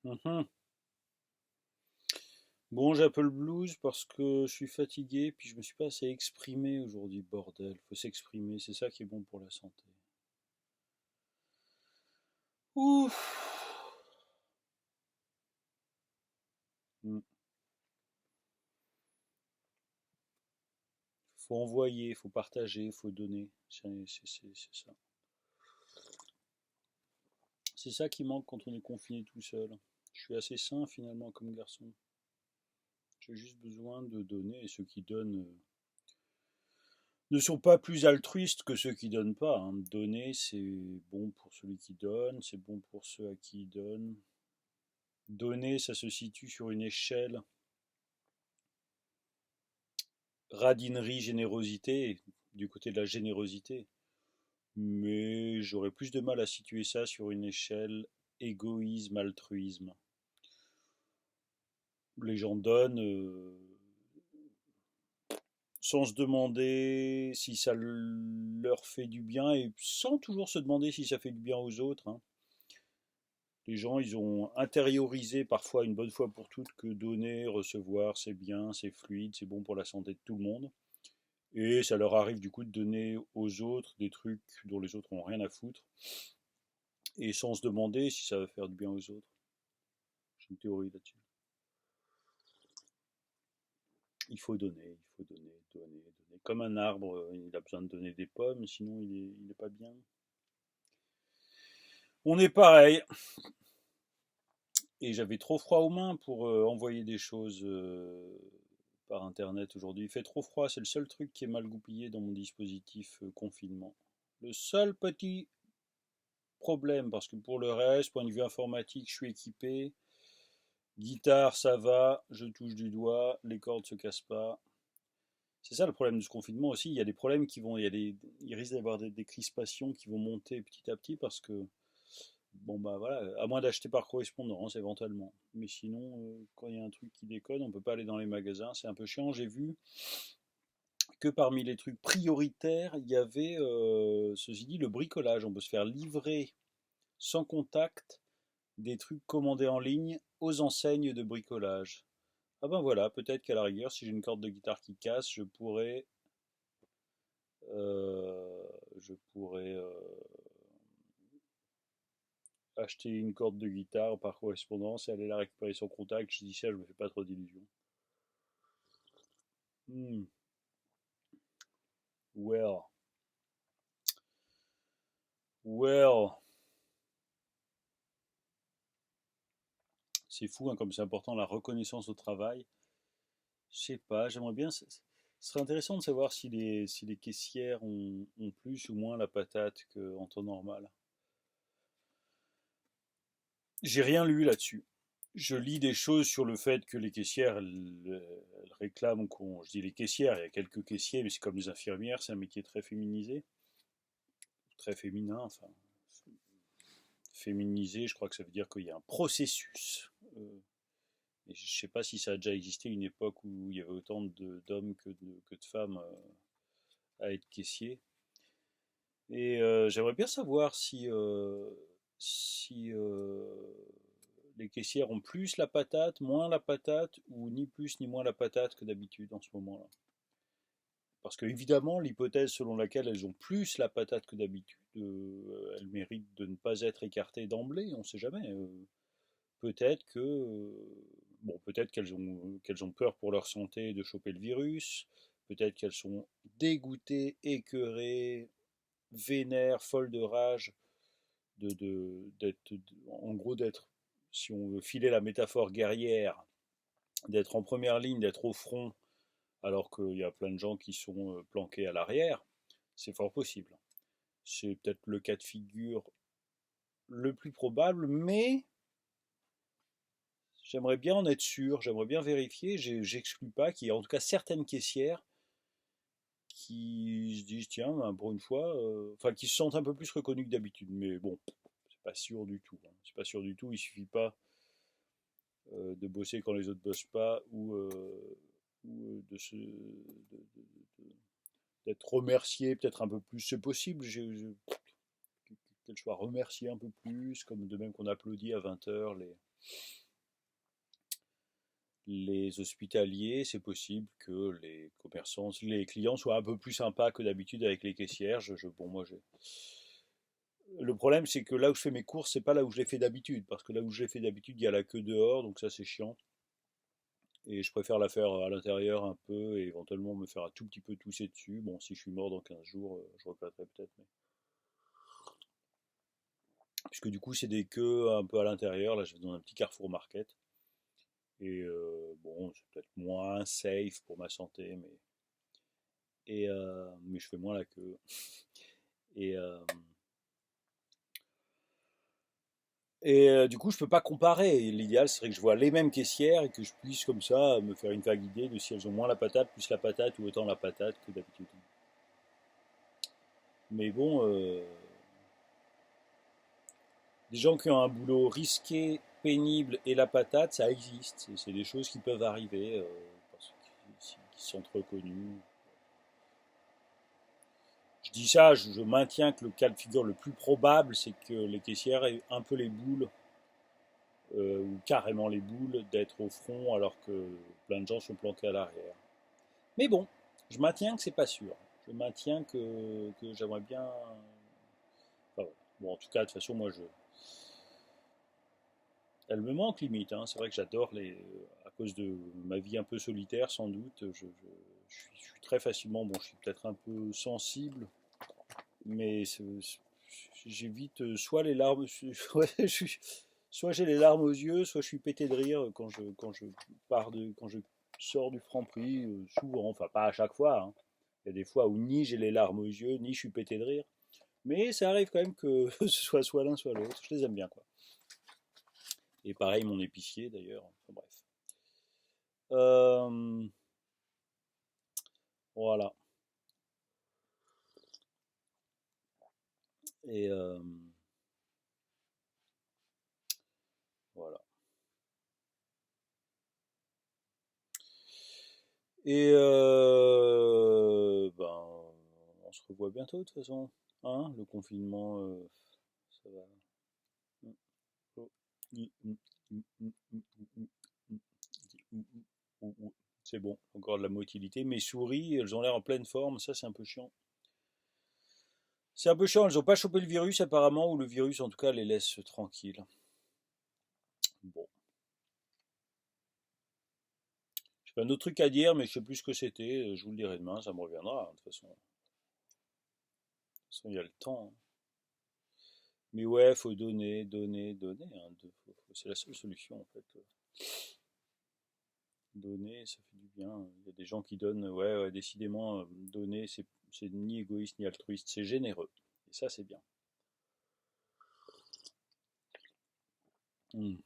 Mhm. Bon, j'ai un peu le blues parce que je suis fatigué, puis je me suis pas assez exprimé aujourd'hui, bordel. Faut s'exprimer, c'est ça qui est bon pour la santé. Ouf. Mm. Faut envoyer, faut partager, faut donner. C'est ça. C'est ça qui manque quand on est confiné tout seul. Je suis assez sain finalement comme garçon. J'ai juste besoin de donner et ceux qui donnent ne sont pas plus altruistes que ceux qui donnent pas, hein. Donner, c'est bon pour celui qui donne, c'est bon pour ceux à qui il donne. Donner, ça se situe sur une échelle radinerie, générosité, du côté de la générosité. Mais j'aurais plus de mal à situer ça sur une échelle égoïsme, altruisme. Les gens donnent sans se demander si ça leur fait du bien et sans toujours se demander si ça fait du bien aux autres, hein. Les gens, ils ont intériorisé parfois une bonne fois pour toutes que donner, recevoir, c'est bien, c'est fluide, c'est bon pour la santé de tout le monde. Et ça leur arrive du coup de donner aux autres des trucs dont les autres n'ont rien à foutre, et sans se demander si ça va faire du bien aux autres. J'ai une théorie là-dessus. Il faut donner, donner, donner. Comme un arbre, il a besoin de donner des pommes, sinon il est pas bien. On est pareil. Et j'avais trop froid aux mains pour envoyer des choses par internet aujourd'hui. Il fait trop froid, c'est le seul truc qui est mal goupillé dans mon dispositif confinement. Le seul petit problème, parce que pour le reste, point de vue informatique, je suis équipé. Guitare, ça va, je touche du doigt, les cordes se cassent pas. C'est ça le problème de ce confinement aussi. Il y a des problèmes qui vont, il risque d'avoir des crispations qui vont monter petit à petit parce que, bon bah voilà, à moins d'acheter par correspondance éventuellement. Mais sinon, quand il y a un truc qui déconne, on peut pas aller dans les magasins, c'est un peu chiant. J'ai vu que parmi les trucs prioritaires, il y avait, ceci dit, le bricolage. On peut se faire livrer sans contact des trucs commandés en ligne aux enseignes de bricolage. Ah ben voilà, peut-être qu'à la rigueur, si j'ai une corde de guitare qui casse, je pourrais acheter une corde de guitare par correspondance et aller la récupérer sans contact. Je dis ça, je me fais pas trop d'illusions. Hmm. Well, well, c'est fou hein, comme c'est important la reconnaissance au travail. Je sais pas, j'aimerais bien. Ce serait intéressant de savoir si les caissières ont plus ou moins la patate qu'en temps normal. J'ai rien lu là-dessus. Je lis des choses sur le fait que les caissières, elles réclament qu'on. Je dis les caissières, il y a quelques caissiers, mais c'est comme les infirmières, c'est un métier très féminisé, très féminin, enfin. Féminisé, je crois que ça veut dire qu'il y a un processus. Et je ne sais pas si ça a déjà existé une époque où il y avait autant d'hommes que de femmes à être caissiers. Et j'aimerais bien savoir si les caissières ont plus la patate, moins la patate, ou ni plus ni moins la patate que d'habitude en ce moment-là. Parce que évidemment, l'hypothèse selon laquelle elles ont plus la patate que d'habitude, elles méritent de ne pas être écartées d'emblée, on ne sait jamais. Peut-être que bon, peut-être qu'elles ont peur pour leur santé de choper le virus, peut-être qu'elles sont dégoûtées, écœurées, vénères, folles de rage d'être, en gros, d'être, si on veut filer la métaphore guerrière, d'être en première ligne, d'être au front, alors qu'il y a plein de gens qui sont planqués à l'arrière, c'est fort possible. C'est peut-être le cas de figure le plus probable, mais j'aimerais bien en être sûr, j'aimerais bien vérifier. J'exclus pas qu'il y ait en tout cas certaines caissières qui se disent tiens, ben, pour une fois, enfin qui se sentent un peu plus reconnues que d'habitude. Mais bon, c'est pas sûr du tout, hein. C'est pas sûr du tout. Il suffit pas de bosser quand les autres bossent pas ou d'être remercié peut-être un peu plus. C'est possible. qu'elle soit remerciée un peu plus, comme de même qu'on applaudit à 20h les hospitaliers, c'est possible que les commerçants, les clients soient un peu plus sympas que d'habitude avec les caissières. Bon, moi, le problème, c'est que là où je fais mes courses, c'est pas là où je les fais d'habitude, parce que là où je les fais d'habitude, il y a la queue dehors, donc ça c'est chiant. Et je préfère la faire à l'intérieur un peu et éventuellement me faire un tout petit peu tousser dessus. Bon, si je suis mort dans 15 jours, je regretterai peut-être. Puisque du coup, c'est des queues un peu à l'intérieur. Là, je vais dans un petit Carrefour Market. Et bon, c'est peut-être moins safe pour ma santé, mais je fais moins la queue. Et, euh, du coup, je peux pas comparer. L'idéal serait que je vois les mêmes caissières et que je puisse comme ça me faire une vague idée de si elles ont moins la patate, plus la patate ou autant la patate que d'habitude. Mais bon, des gens qui ont un boulot risqué, pénible et la patate, ça existe. C'est des choses qui peuvent arriver parce qu'ils sont reconnus. Je dis ça, je maintiens que le cas de figure le plus probable, c'est que les caissières aient un peu les boules, ou carrément les boules, d'être au front alors que plein de gens sont planqués à l'arrière. Mais bon, je maintiens que c'est pas sûr. Je maintiens que j'aimerais bien. Enfin, bon, en tout cas, de toute façon, elle me manque limite, hein. C'est vrai que j'adore à cause de ma vie un peu solitaire, sans doute. Je suis très facilement, bon, je suis peut-être un peu sensible, mais j'évite soit les larmes, ouais, soit j'ai les larmes aux yeux, soit je suis pété de rire quand je sors du Franprix, souvent, enfin pas à chaque fois, hein. Il y a des fois où ni j'ai les larmes aux yeux, ni je suis pété de rire. Mais ça arrive quand même que ce soit l'un, soit l'autre. Je les aime bien, quoi. Et pareil, mon épicier, d'ailleurs. Enfin, bref. Euh, voilà. Et voilà. Et ben, on se revoit bientôt, de toute façon. Hein, le confinement, ça va. C'est bon, encore de la motilité. Mes souris, elles ont l'air en pleine forme, ça c'est un peu chiant. C'est un peu chiant, elles n'ont pas chopé le virus apparemment, ou le virus en tout cas les laisse tranquilles. Bon, j'ai pas un autre truc à dire, mais je sais plus ce que c'était, je vous le dirai demain, ça me reviendra, hein, de toute façon. De toute façon, il y a le temps, hein. Mais ouais, faut donner, hein, c'est la seule solution en fait. Donner, ça fait du bien. Il y a des gens qui donnent, ouais, ouais, décidément, donner, c'est ni égoïste ni altruiste, c'est généreux. Et ça, c'est bien. Hmm.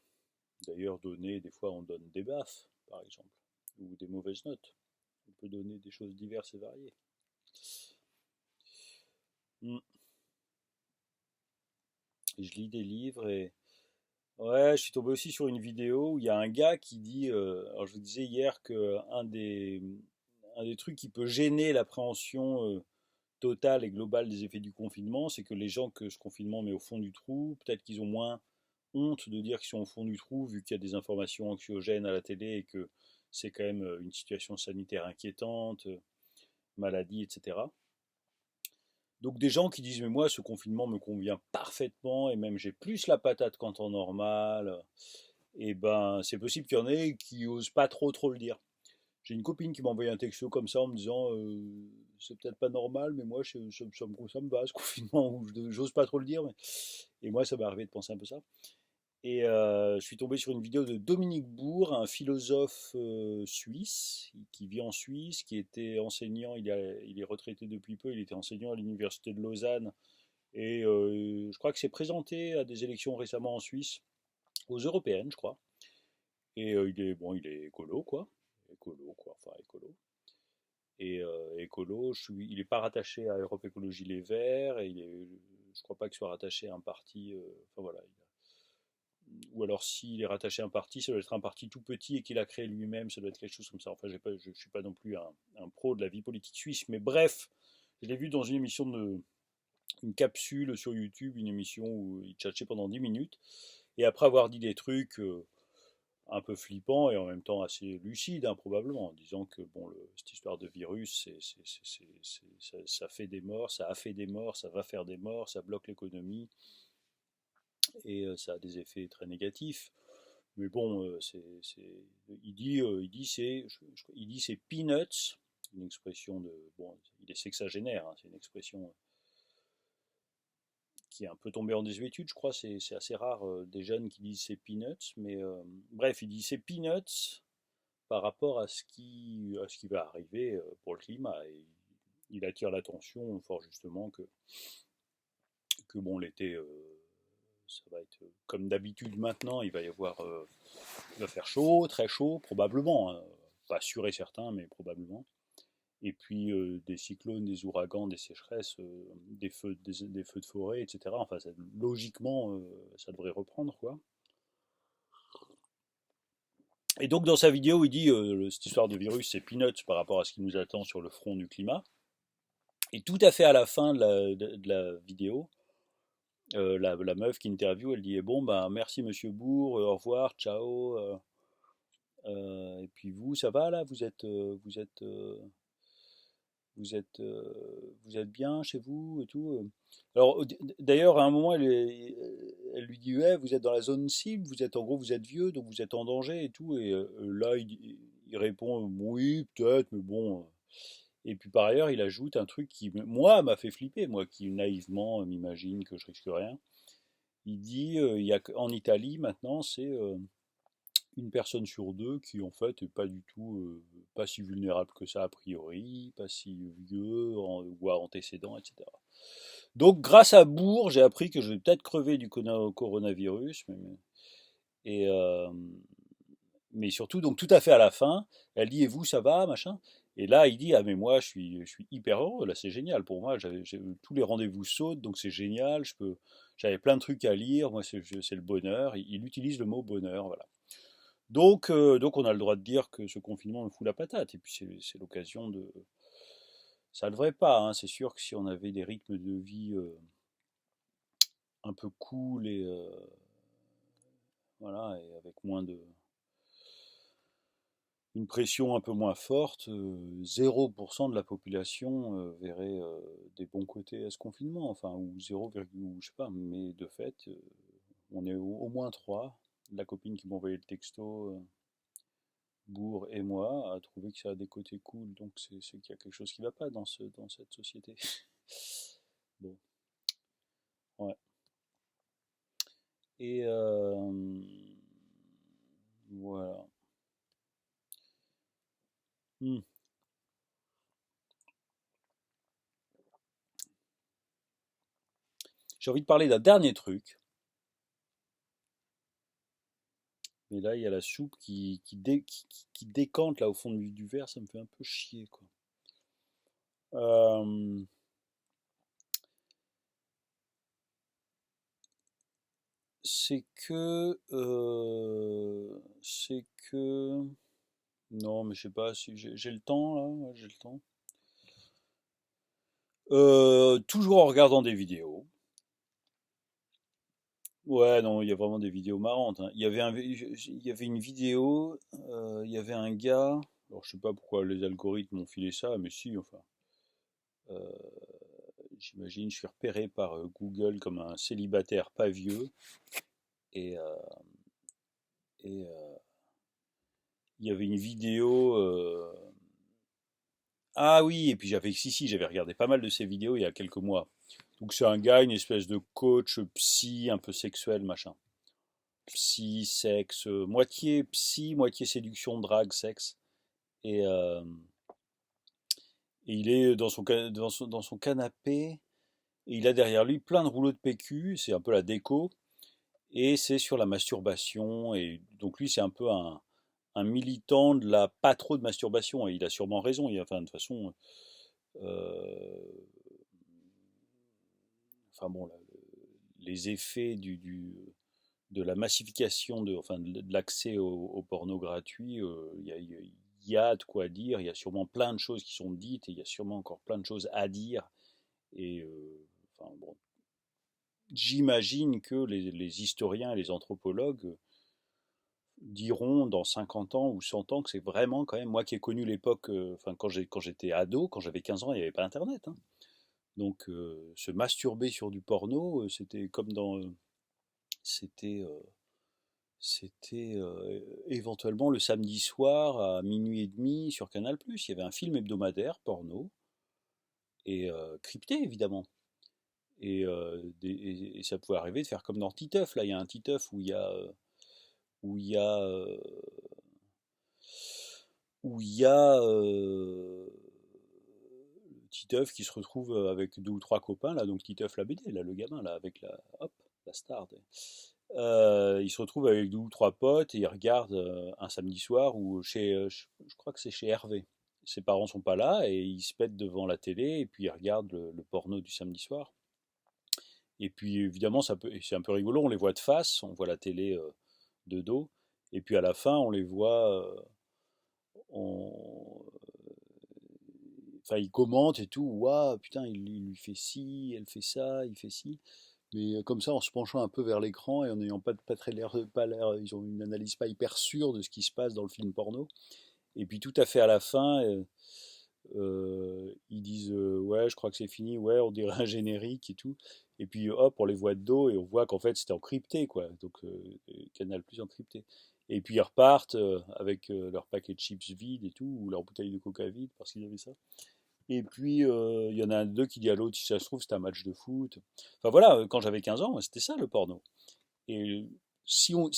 D'ailleurs, donner, des fois, on donne des baffes, par exemple, ou des mauvaises notes. On peut donner des choses diverses et variées. Hmm. Et je lis des livres et ouais, je suis tombé aussi sur une vidéo où il y a un gars qui dit, alors je vous disais hier que un des trucs qui peut gêner l'appréhension totale et globale des effets du confinement, c'est que les gens que ce confinement met au fond du trou, peut-être qu'ils ont moins honte de dire qu'ils sont au fond du trou vu qu'il y a des informations anxiogènes à la télé et que c'est quand même une situation sanitaire inquiétante, maladie, etc. Donc des gens qui disent mais moi ce confinement me convient parfaitement et même j'ai plus la patate qu'en temps normal, et ben c'est possible qu'il y en ait qui osent pas trop le dire. J'ai une copine qui m'a envoyé un texto comme ça en me disant c'est peut-être pas normal mais moi ça me va ce confinement où j'ose pas trop le dire, et moi ça m'est arrivé de penser un peu ça. Et je suis tombé sur une vidéo de Dominique Bourg, un philosophe suisse qui vit en Suisse, qui était enseignant, il est retraité depuis peu, il était enseignant à l'université de Lausanne et je crois que s'est présenté à des élections récemment en Suisse, aux européennes je crois. Et il est écolo quoi, enfin écolo. Et écolo, il n'est pas rattaché à Europe Écologie Les Verts et je crois pas qu'il soit rattaché à un parti. Enfin voilà, ou alors s'il est rattaché à un parti, ça doit être un parti tout petit et qu'il a créé lui-même, ça doit être quelque chose comme ça. Enfin, je ne suis pas non plus un pro de la vie politique suisse, mais bref, je l'ai vu dans une émission une capsule sur YouTube, une émission où il tchatchait pendant 10 minutes. Et après avoir dit des trucs un peu flippants et en même temps assez lucides, hein, probablement, en disant que bon, cette histoire de virus, ça fait des morts, ça a fait des morts, ça va faire des morts, ça bloque l'économie et ça a des effets très négatifs. Mais bon, il dit c'est peanuts, une expression de, bon, il est sexagénaire, hein, c'est une expression qui est un peu tombée en désuétude, je crois, c'est assez rare des jeunes qui disent c'est peanuts, mais bref, il dit c'est peanuts par rapport à ce qui va arriver pour le climat. Et il attire l'attention fort justement que bon, l'été, ça va être comme d'habitude maintenant, il va faire chaud, très chaud, probablement, hein, pas sûr et certain, mais probablement. Et puis des cyclones, des ouragans, des sécheresses, des feux de forêt, etc. Enfin, logiquement, ça devrait reprendre, quoi. Et donc dans sa vidéo, il dit cette histoire de virus, c'est peanuts par rapport à ce qui nous attend sur le front du climat. Et tout à fait à la fin de la vidéo, la meuf qui interviewe, elle dit bon ben merci Monsieur Bourg, au revoir, ciao. Et puis vous, ça va là, vous êtes bien chez vous et tout. Alors d'ailleurs à un moment elle lui dit ouais vous êtes dans la zone cible, vous êtes en gros vous êtes vieux donc vous êtes en danger et tout et là il répond oui peut-être mais bon. Et puis par ailleurs il ajoute un truc qui moi m'a fait flipper moi qui naïvement m'imagine que je risque rien. Il dit il y a en Italie maintenant c'est une personne sur deux qui en fait est pas du tout pas si vulnérable que ça a priori, pas si vieux ou à antécédents, etc. Donc grâce à Bourg, j'ai appris que je vais peut-être crever du coronavirus, et, mais surtout donc tout à fait à la fin, elle dit et vous ça va machin. Et là il dit ah mais moi je suis hyper heureux là c'est génial pour moi tous les rendez-vous sautent donc c'est génial j'avais plein de trucs à lire moi c'est le bonheur il utilise le mot bonheur voilà. Donc on a le droit de dire que ce confinement me fout la patate. Et puis c'est l'occasion de... Ça ne devrait pas, hein. C'est sûr que si on avait des rythmes de vie un peu cool et voilà, et avec moins de... une pression un peu moins forte, 0% de la population verrait des bons côtés à ce confinement. Enfin, ou 0, ou je sais pas, mais de fait, on est au moins 3. La copine qui m'envoyait le texto... Bourg et moi a trouvé que ça a des côtés cool, donc c'est qu'il y a quelque chose qui va pas dans cette société. Bon, ouais. Et voilà. Hmm. J'ai envie de parler d'un dernier truc, mais là il y a la soupe qui décante là au fond du verre, ça me fait un peu chier quoi. Euh, c'est que non mais je sais pas si j'ai le temps là, ouais, j'ai le temps. Toujours en regardant des vidéos. Ouais, non, il y a vraiment des vidéos marrantes, hein. Il y avait une vidéo, il y avait un gars, alors je sais pas pourquoi les algorithmes ont filé ça, mais si, enfin, euh, j'imagine, je suis repéré par Google comme un célibataire pas vieux, et, il y avait une vidéo, ah oui, et puis j'avais regardé pas mal de ces vidéos il y a quelques mois. Donc c'est un gars, une espèce de coach psy, un peu sexuel, machin. Psy, sexe, moitié psy, moitié séduction, drague, sexe. Et, euh, et il est dans son canapé, et il a derrière lui plein de rouleaux de PQ, c'est un peu la déco, et c'est sur la masturbation, et donc lui c'est un peu un militant de la pas trop de masturbation, et il a sûrement raison, enfin de toute façon, euh, enfin bon, les effets de la massification enfin, de l'accès au porno gratuit, il y a de quoi dire, il y a sûrement plein de choses qui sont dites et il y a sûrement encore plein de choses à dire. Et enfin bon, j'imagine que les historiens et les anthropologues diront dans 50 ans ou 100 ans que c'est vraiment quand même, moi qui ai connu l'époque, enfin quand j'étais ado, quand j'avais 15 ans, il n'y avait pas Internet, hein. Donc se masturber sur du porno, c'était comme dans, c'était, éventuellement le samedi soir à minuit et demi sur Canal+. Il y avait un film hebdomadaire porno et crypté évidemment. Et ça pouvait arriver de faire comme dans Titeuf. Là, il y a un Titeuf où il y a où il y a Titeuf qui se retrouve avec deux ou trois copains là, donc Titeuf la BD, là le gamin là avec la hop la star. Il se retrouve avec deux ou trois potes et il regarde un samedi soir ou chez, je crois que c'est chez Hervé. Ses parents sont pas là et ils se mettent devant la télé et puis ils regardent le porno du samedi soir. Et puis évidemment, c'est un peu rigolo, on les voit de face, on voit la télé de dos, et puis à la fin, on les voit, on- enfin, ils commentent et tout, waouh, putain, il lui fait ci, elle fait ça, il fait ci. Mais comme ça, en se penchant un peu vers l'écran et en n'ayant pas très l'air, pas l'air, ils ont une analyse pas hyper sûre de ce qui se passe dans le film porno. Et puis tout à fait à la fin, ils disent ouais, je crois que c'est fini, ouais, on dirait un générique et tout. Et puis hop, on les voit de dos et on voit qu'en fait c'était encrypté, quoi. Donc Canal Plus encrypté. Et puis ils repartent avec leur paquet de chips vide et tout, ou leur bouteille de coca vide, parce qu'ils avaient ça. Et puis il y en a un d'eux qui dit à l'autre, si ça se trouve, c'était un match de foot. Enfin voilà, quand j'avais 15 ans, c'était ça le porno. Et si on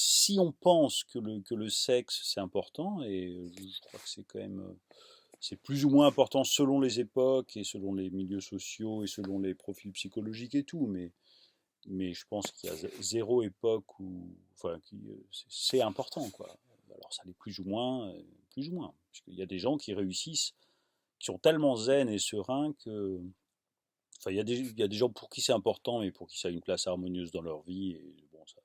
pense que le sexe c'est important, et je crois que c'est quand même c'est plus ou moins important selon les époques et selon les milieux sociaux et selon les profils psychologiques et tout, mais je pense qu'il y a zéro époque où, enfin, c'est important, quoi. Alors ça l'est plus ou moins, parce qu'il y a des gens qui réussissent, qui sont tellement zen et sereins que, enfin, il y a des gens pour qui c'est important, mais pour qui ça a une place harmonieuse dans leur vie, et bon, ça.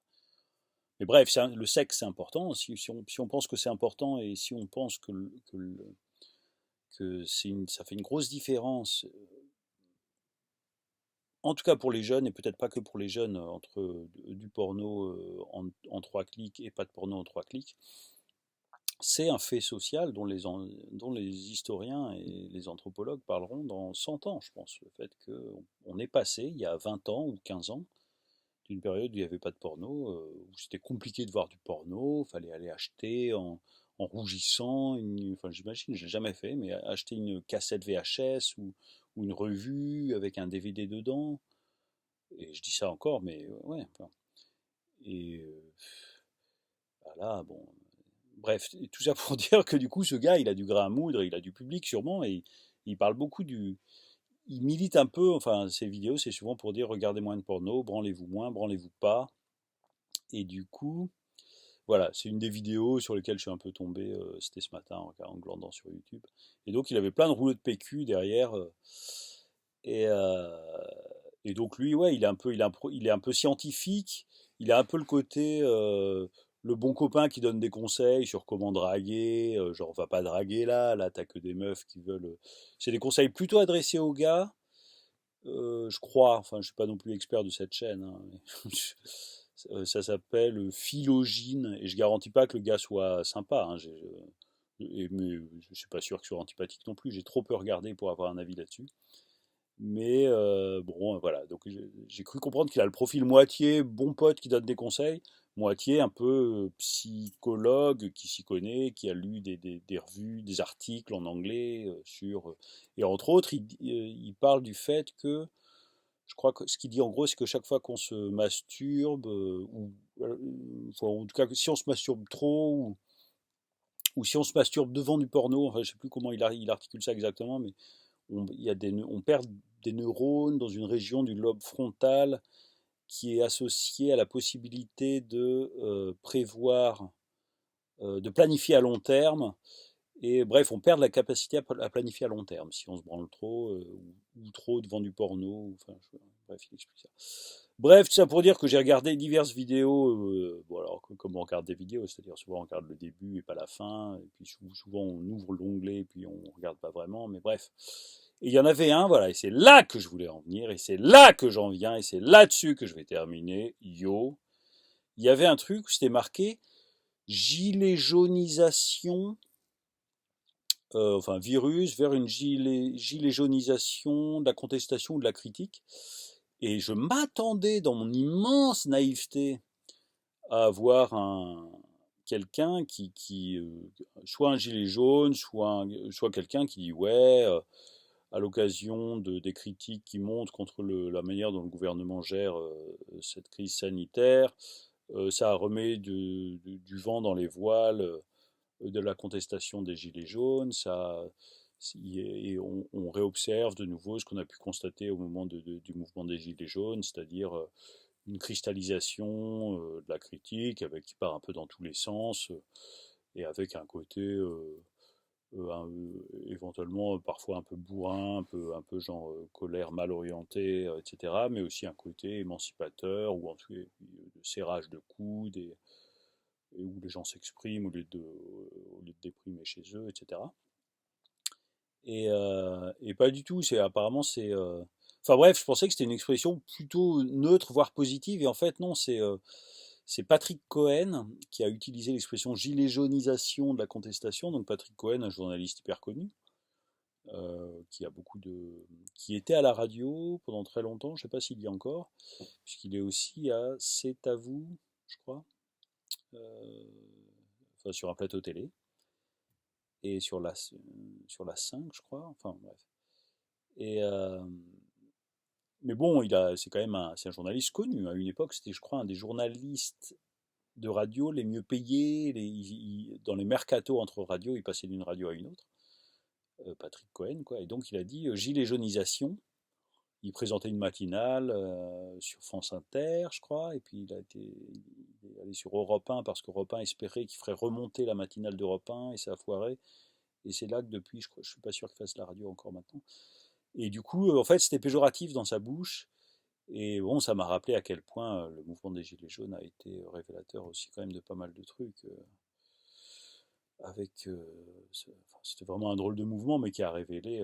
Mais bref, le sexe c'est important, si on pense que c'est important et si on pense que ça fait une grosse différence, en tout cas pour les jeunes, et peut-être pas que pour les jeunes, entre du porno en 3 clics et pas de porno en 3 clics, c'est un fait social dont les historiens et les anthropologues parleront dans 100 ans, je pense. Le fait qu'on est passé, il y a 20 ans ou 15 ans, d'une période où il n'y avait pas de porno, où c'était compliqué de voir du porno, il fallait aller acheter en rougissant, enfin j'imagine, je l'ai jamais fait, mais acheter une cassette VHS ou une revue avec un DVD dedans, et je dis ça encore, mais ouais, enfin, et voilà, bon, bref, tout ça pour dire que du coup, ce gars, il a du grain à moudre, il a du public sûrement, et il parle beaucoup il milite un peu, enfin, ses vidéos, c'est souvent pour dire regardez moins de porno, branlez-vous moins, branlez-vous pas, et du coup, voilà, c'est une des vidéos sur lesquelles je suis un peu tombé, c'était ce matin en glandant sur YouTube. Et donc il avait plein de rouleaux de PQ derrière. Et, euh, et donc lui, ouais, il est un peu scientifique. Il a un peu le côté, le bon copain qui donne des conseils sur comment draguer. Genre, va pas draguer là t'as que des meufs qui veulent. C'est des conseils plutôt adressés aux gars, je crois. Enfin, je suis pas non plus expert de cette chaîne, hein. Ça s'appelle Philogine, et je garantis pas que le gars soit sympa, hein. Mais je suis pas sûr qu'il soit antipathique non plus. J'ai trop peu regardé pour avoir un avis là-dessus. Mais bon, voilà. Donc j'ai cru comprendre qu'il a le profil moitié bon pote qui donne des conseils, moitié un peu psychologue qui s'y connaît, qui a lu des revues, des articles en anglais sur. Et entre autres, il parle du fait que je crois que ce qu'il dit en gros, c'est que chaque fois qu'on se masturbe, enfin, en tout cas, si on se masturbe trop, ou si on se masturbe devant du porno, enfin, je sais plus comment il articule ça exactement, mais on perd des neurones dans une région du lobe frontal qui est associée à la possibilité de prévoir, de planifier à long terme. Et bref, on perd la capacité à planifier à long terme si on se branle trop, ou trop devant du porno. Enfin, bref, il explique ça. Bref, tout ça pour dire que j'ai regardé diverses vidéos. Bon, alors, comme on regarde des vidéos, c'est-à-dire souvent on regarde le début et pas la fin, et puis souvent on ouvre l'onglet et puis on regarde pas vraiment, mais bref. Et il y en avait un, voilà, et c'est là que je voulais en venir, et c'est là que j'en viens, et c'est là-dessus que je vais terminer. Yo, il y avait un truc où c'était marqué gilet jaunisation, enfin virus vers une gilet jaunisation de la contestation ou de la critique. Et je m'attendais dans mon immense naïveté à avoir quelqu'un soit un gilet jaune, soit quelqu'un qui dit ouais, à l'occasion des critiques qui montent contre la manière dont le gouvernement gère cette crise sanitaire, ça remet du vent dans les voiles de la contestation des Gilets jaunes, et on réobserve de nouveau ce qu'on a pu constater au moment du mouvement des Gilets jaunes, c'est-à-dire une cristallisation de la critique qui part un peu dans tous les sens et avec un côté éventuellement parfois un peu bourrin, un peu genre colère mal orientée, etc. Mais aussi un côté émancipateur ou en tout cas de serrage de coudes et où les gens s'expriment au lieu de déprimer chez eux, etc. Et pas du tout. Apparemment Enfin bref, je pensais que c'était une expression plutôt neutre, voire positive, et en fait non, c'est Patrick Cohen qui a utilisé l'expression gilet jaunisation de la contestation. Donc Patrick Cohen, un journaliste hyper connu, qui était à la radio pendant très longtemps. Je ne sais pas s'il y est encore, puisqu'il est aussi à C'est à vous, je crois, euh, enfin sur un plateau télé et sur la 5, je crois. Enfin bref. Et mais bon, c'est quand même c'est un journaliste connu. À une époque, c'était, je crois, un des journalistes de radio les mieux payés. Dans les mercatos entre radios, il passait d'une radio à une autre. Patrick Cohen, quoi. Et donc, il a dit gilet jaunisation. Il présentait une matinale sur France Inter, je crois, et puis il est allé sur Europe 1 parce qu'Europe 1 espérait qu'il ferait remonter la matinale d'Europe 1 et ça a foiré. Et c'est là que depuis, je suis pas sûr qu'il fasse la radio encore maintenant. Et du coup, en fait, c'était péjoratif dans sa bouche. Et bon, ça m'a rappelé à quel point le mouvement des Gilets jaunes a été révélateur aussi quand même de pas mal de trucs. C'était vraiment un drôle de mouvement, mais qui a révélé.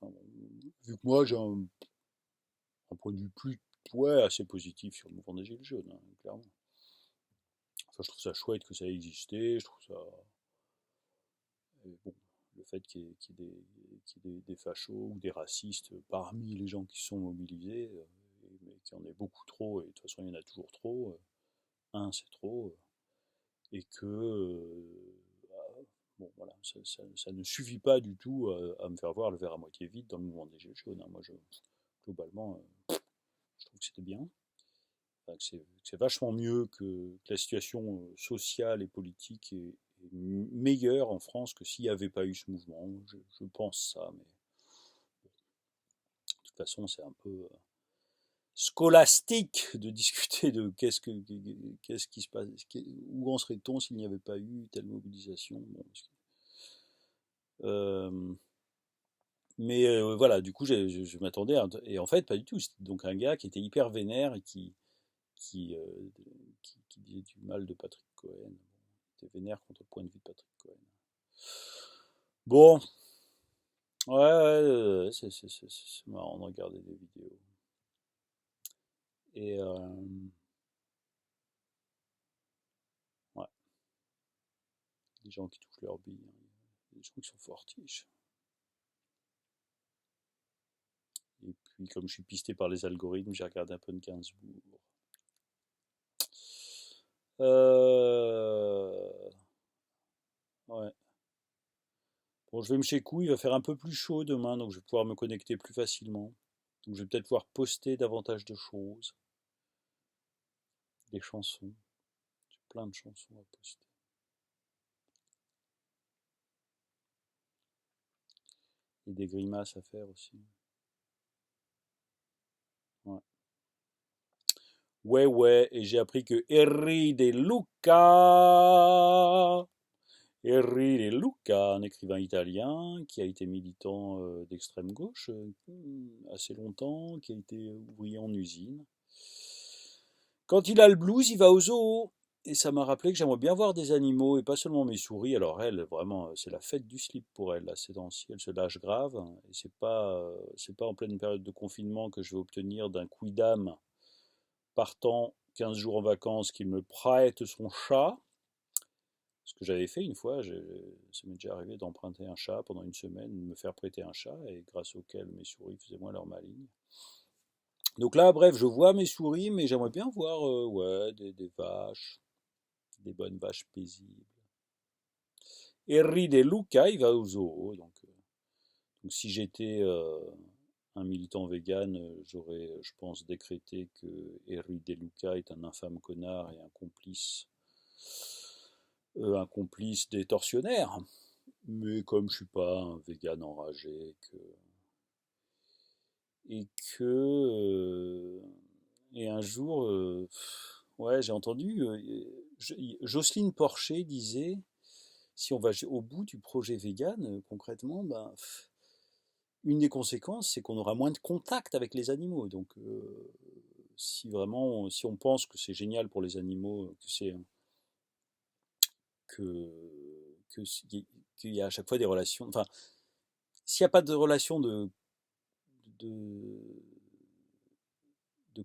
Enfin, vu que moi j'ai un point de vue plus, ouais, assez positif sur le mouvement des Gilets jaunes, hein, clairement. Enfin, je trouve ça chouette que ça ait existé. Je trouve ça. Et bon, le fait qu'il y ait des fachos ou des racistes parmi les gens qui sont mobilisés, mais qu'il y en ait beaucoup trop, et de toute façon il y en a toujours trop, c'est trop, et que bon voilà, ça ne suffit pas du tout à me faire voir le verre à moitié vide dans le mouvement des Gilets jaunes, hein. Moi, globalement, je trouve que c'était bien, enfin, que c'est vachement mieux que la situation sociale et politique est meilleure en France que s'il n'y avait pas eu ce mouvement. Je pense ça, mais de toute façon, c'est un peu scolastique de discuter de qu'est-ce qui se passe, où en serait-on s'il n'y avait pas eu telle mobilisation. Bon, euh, mais voilà, du coup, je m'attendais et en fait, pas du tout. C'était donc un gars qui était hyper vénère et qui, euh, qui disait du mal de Patrick Cohen. Bon, il était vénère contre le point de vue de Patrick Cohen. Bon, ouais, ouais, c'est marrant de regarder des vidéos. Et ouais, des gens qui touchent leur bille, hein. Des gens qui sont fortiches. Et puis, comme je suis pisté par les algorithmes, j'ai regardé un peu de Gainsbourg. Ouais. Bon, je vais me chez il va faire un peu plus chaud demain, donc je vais pouvoir me connecter plus facilement. Donc je vais peut-être pouvoir poster davantage de choses, des chansons. J'ai plein de chansons à poster. Et des grimaces à faire aussi. Ouais. Ouais, ouais, et j'ai appris que Henri De Luca, un écrivain italien qui a été militant d'extrême gauche assez longtemps, qui a été ouvrier en usine. Quand il a le blues, il va au zoo. Et ça m'a rappelé que j'aimerais bien voir des animaux et pas seulement mes souris. Alors elle, vraiment, c'est la fête du slip pour elle, là, ces temps-ci. Elle se lâche grave. Et c'est pas en pleine période de confinement que je vais obtenir d'un quidam partant 15 jours en vacances qu'il me prête son chat. Ce que j'avais fait une fois, ça m'est déjà arrivé d'emprunter un chat pendant une semaine, de me faire prêter un chat, et grâce auquel mes souris faisaient moins leur maligne. Donc là, bref, je vois mes souris, mais j'aimerais bien voir ouais, des vaches, des bonnes vaches paisibles. Henry De Luca, il va au zoo. Donc si j'étais un militant vegan, j'aurais, je pense, décrété que Henry De Luca est un infâme connard et un complice des tortionnaires. Mais comme je suis pas un vegan enragé et que et un jour, ouais, j'ai entendu Jocelyne Porcher disait si on va au bout du projet vegan, concrètement, ben, une des conséquences, c'est qu'on aura moins de contact avec les animaux. Donc, si vraiment, si on pense que c'est génial pour les animaux, que qu'il y a à chaque fois des relations, enfin, s'il n'y a pas de relation de, de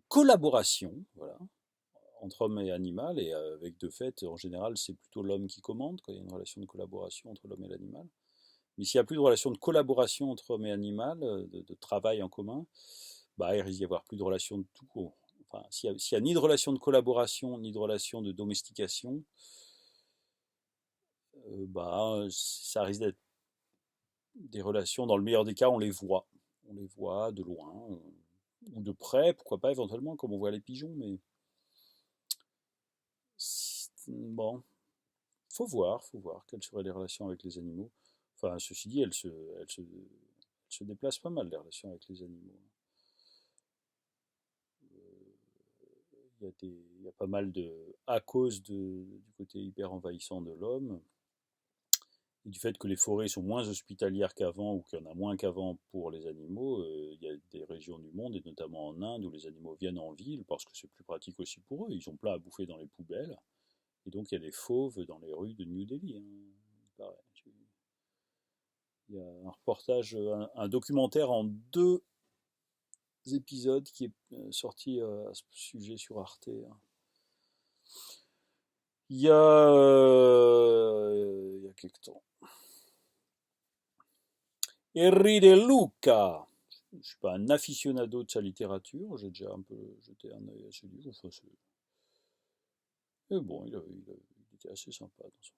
collaboration, voilà, entre homme et animal, et avec de fait, en général, c'est plutôt l'homme qui commande quand il y a une relation de collaboration entre l'homme et l'animal. Mais s'il n'y a plus de relation de collaboration entre homme et animal, de travail en commun, bah, il risque d'y avoir plus de relation de tout court. Enfin, s'il y a ni de relation de collaboration, ni de relation de domestication, bah, ça risque d'être des relations, dans le meilleur des cas, on les voit. On les voit de loin, ou de près, pourquoi pas éventuellement, comme on voit les pigeons, mais bon, faut voir quelles seraient les relations avec les animaux. Enfin, ceci dit, elles se déplacent pas mal, les relations avec les animaux. Il y a pas mal de, à cause du côté hyper envahissant de l'homme, et du fait que les forêts sont moins hospitalières qu'avant ou qu'il y en a moins qu'avant pour les animaux, il y a des régions du monde, et notamment en Inde, où les animaux viennent en ville parce que c'est plus pratique aussi pour eux. Ils ont plein à bouffer dans les poubelles. Et donc il y a des fauves dans les rues de New Delhi, hein, pareil. Il y a un reportage, un documentaire en 2 épisodes qui est sorti à ce sujet sur Arte, hein. Il y a quelques temps. Henry De Luca. Je ne suis pas un aficionado de sa littérature, j'ai déjà un peu jeté un œil à ses livres. Enfin, mais bon, il était assez sympa dans son.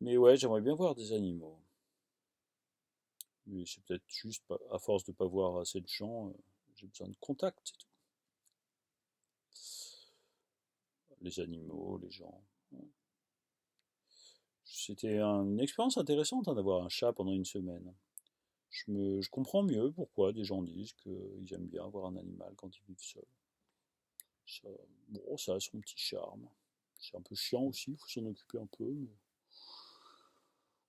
Mais ouais, j'aimerais bien voir des animaux. Mais c'est peut-être juste, à force de ne pas voir assez de gens, j'ai besoin de contact, c'est tout. Les animaux, les gens. C'était une expérience intéressante, hein, d'avoir un chat pendant une semaine. Je comprends mieux pourquoi des gens disent qu'ils aiment bien avoir un animal quand ils vivent seuls. Ça, bon, ça a son petit charme. C'est un peu chiant aussi, il faut s'en occuper un peu. Mais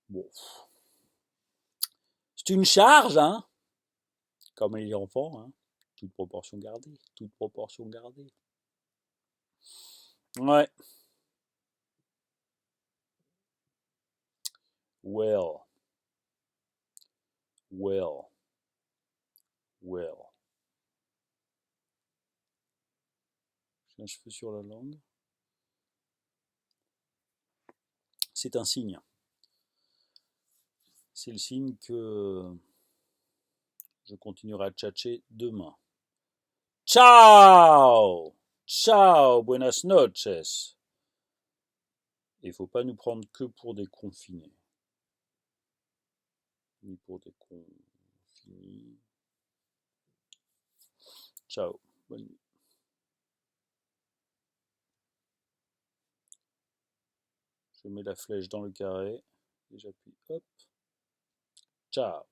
bon, c'est une charge, hein, comme les enfants, hein. Toute proportion gardée, toute proportion gardée. Ouais, well, well, well. J'ai un cheveu sur la langue. C'est un signe. C'est le signe que je continuerai à tchatcher demain. Ciao! Ciao, buenas noches. Il ne faut pas nous prendre que pour des confinés, ni pour des confinés. Ciao, bonne nuit. Je mets la flèche dans le carré et j'appuie. Hop. Ciao.